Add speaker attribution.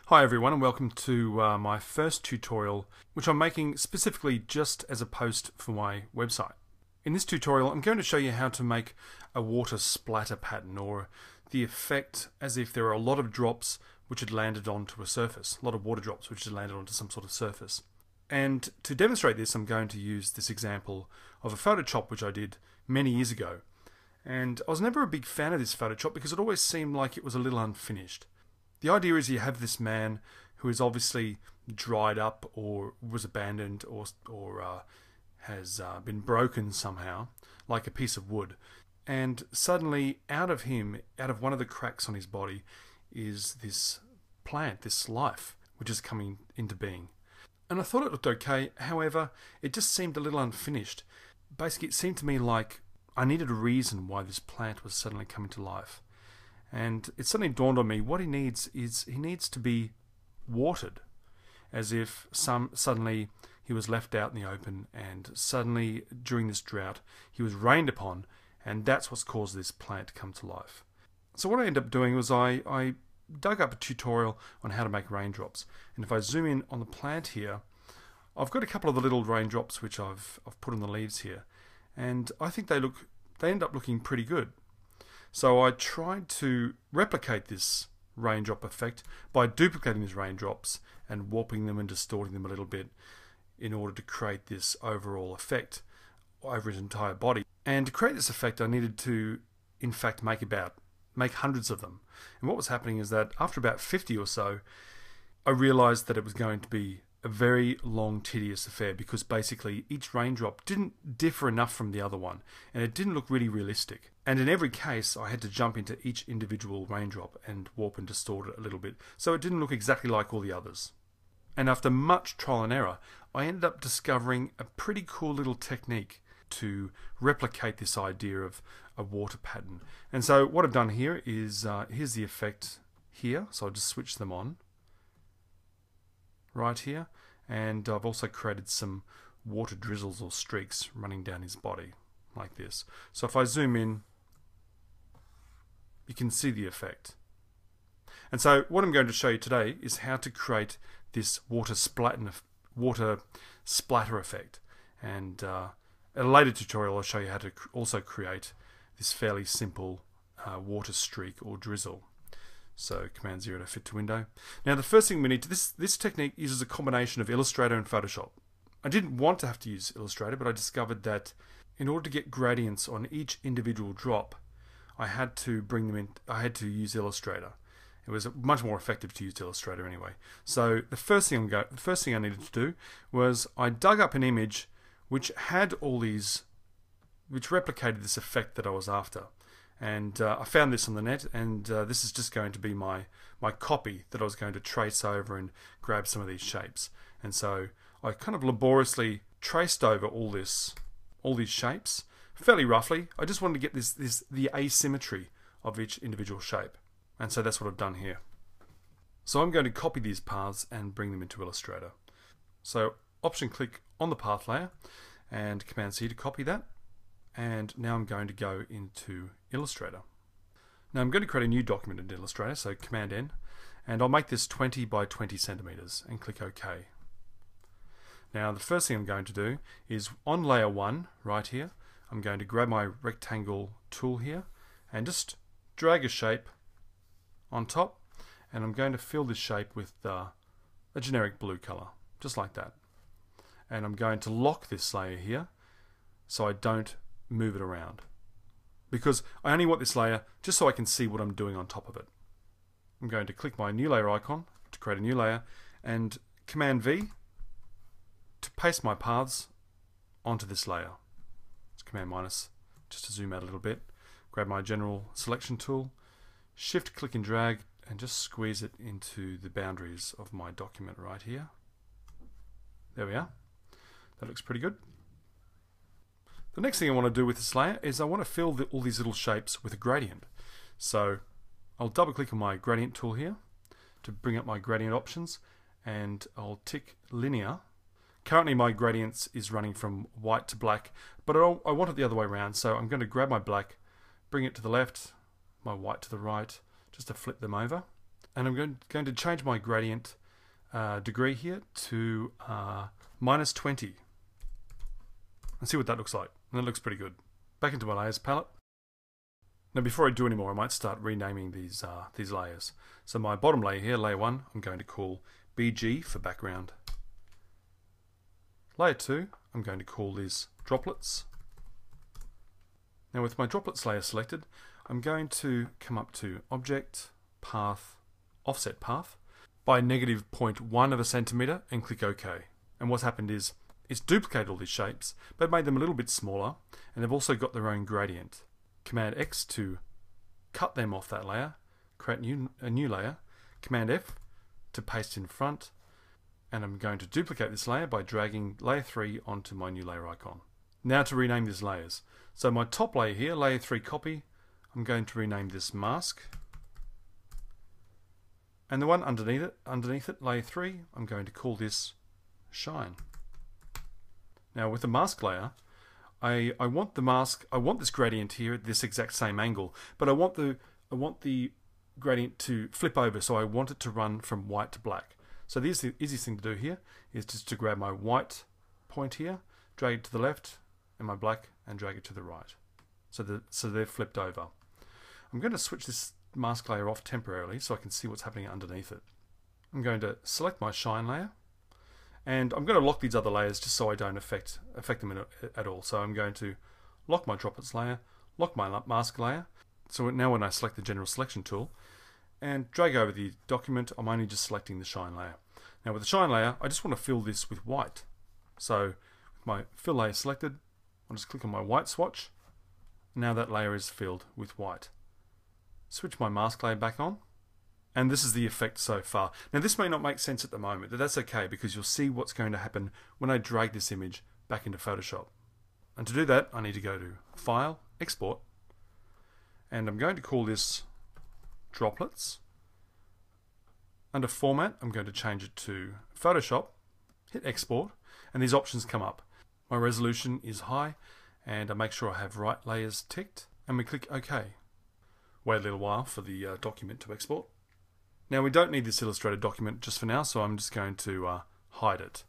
Speaker 1: Hi everyone and welcome to my first tutorial, which I'm making specifically just as a post for my website. In this tutorial I'm going to show you how to make a water splatter pattern, or the effect as if there are a lot of drops which had landed onto a surface, a lot of water drops which had landed onto some sort of surface. And to demonstrate this I'm going to use this example of a Photoshop which I did many years ago. And I was never a big fan of this Photoshop because it always seemed like it was a little unfinished. The idea is you have this man who is obviously dried up or was abandoned or has been broken somehow, like a piece of wood. And suddenly out of him, out of one of the cracks on his body, is this plant, this life, which is coming into being. And I thought it looked okay, however, it just seemed a little unfinished. Basically, it seemed to me like I needed a reason why this plant was suddenly coming to life. And it suddenly dawned on me what he needs is he needs to be watered, as if suddenly he was left out in the open and suddenly during this drought he was rained upon, and that's what's caused this plant to come to life. So what I ended up doing was I dug up a tutorial on how to make raindrops, and if I zoom in on the plant here, I've got a couple of the little raindrops which I've put on the leaves here, and I think they end up looking pretty good. So I tried to replicate this raindrop effect by duplicating these raindrops and warping them and distorting them a little bit in order to create this overall effect over his entire body. And to create this effect I needed to in fact make hundreds of them. And what was happening is that after about 50 or so I realized that it was going to be a very long, tedious affair, because basically each raindrop didn't differ enough from the other one and it didn't look really realistic. And in every case I had to jump into each individual raindrop and warp and distort it a little bit so it didn't look exactly like all the others. And after much trial and error I ended up discovering a pretty cool little technique to replicate this idea of a water pattern. And so what I've done here is here's the effect here, so I'll just switch them on right here, and I've also created some water drizzles or streaks running down his body like this. So if I zoom in you can see the effect. And so what I'm going to show you today is how to create this water splatter effect, and at a later tutorial I'll show you how to also create this fairly simple water streak or drizzle. So Command 0 to fit to window. Now the first thing we need to, this technique uses a combination of Illustrator and Photoshop. I didn't want to have to use Illustrator, but I discovered that in order to get gradients on each individual drop I had to bring them in. I had to use Illustrator. It was much more effective to use Illustrator anyway. So the first thing I needed to do was I dug up an image which had all these, which replicated this effect that I was after. And I found this on the net, and this is just going to be my copy that I was going to trace over and grab some of these shapes. And so I kind of laboriously traced over all these shapes fairly roughly. I just wanted to get the asymmetry of each individual shape, and so that's what I've done here. So I'm going to copy these paths and bring them into Illustrator. So Option click on the path layer and Command C to copy that. And now I'm going to go into Illustrator. Now I'm going to create a new document in Illustrator, so Command N, and I'll make this 20 by 20 centimeters and click OK. Now the first thing I'm going to do is on layer 1 right here, I'm going to grab my rectangle tool here and just drag a shape on top, and I'm going to fill this shape with a generic blue color, just like that. And I'm going to lock this layer here so I don't move it around, because I only want this layer just so I can see what I'm doing on top of it. I'm going to click my new layer icon to create a new layer, and Command V to paste my paths onto this layer. It's Command minus just to zoom out a little bit. Grab my general selection tool, shift click and drag, and just squeeze it into the boundaries of my document right here. There we are. That looks pretty good. The next thing I want to do with this layer is I want to fill all these little shapes with a gradient. So I'll double click on my gradient tool here to bring up my gradient options, and I'll tick linear. Currently my gradients is running from white to black, but I want it the other way around, so I'm going to grab my black, bring it to the left, my white to the right, just to flip them over. And I'm going to change my gradient degree here to -20 and see what that looks like. And that looks pretty good. Back into my layers palette. Now before I do any more, I might start renaming these layers. So my bottom layer here, layer 1, I'm going to call BG for background. Layer 2, I'm going to call this Droplets. Now with my Droplets layer selected, I'm going to come up to Object, Path, Offset Path by -0.1 of a centimeter and click OK. And what's happened is it's duplicated all these shapes, but made them a little bit smaller, and they've also got their own gradient. Command X to cut them off that layer, create a new layer, Command F to paste in front, and I'm going to duplicate this layer by dragging layer 3 onto my new layer icon. Now to rename these layers. So my top layer here, layer 3 copy, I'm going to rename this mask. And the one underneath it, layer 3, I'm going to call this shine. Now with the mask layer, I want this gradient here at this exact same angle, but I want the gradient to flip over, so I want it to run from white to black. So the easiest thing to do here is just to grab my white point here, drag it to the left, and my black, and drag it to the right. So they're flipped over. I'm going to switch this mask layer off temporarily so I can see what's happening underneath it. I'm going to select my shine layer, and I'm going to lock these other layers just so I don't affect them at all. So I'm going to lock my Droplets layer, lock my mask layer. So now when I select the general selection tool and drag over the document, I'm only just selecting the shine layer. Now with the shine layer, I just want to fill this with white. So with my fill layer selected, I'll just click on my white swatch. Now that layer is filled with white. Switch my mask layer back on. And this is the effect so far. Now this may not make sense at the moment, but that's okay because you'll see what's going to happen when I drag this image back into Photoshop. And to do that, I need to go to File, Export, and I'm going to call this Droplets. Under Format, I'm going to change it to Photoshop, hit Export, and these options come up. My resolution is high, and I make sure I have right layers ticked, and we click OK. Wait a little while for the document to export. Now we don't need this illustrated document just for now, so I'm just going to hide it.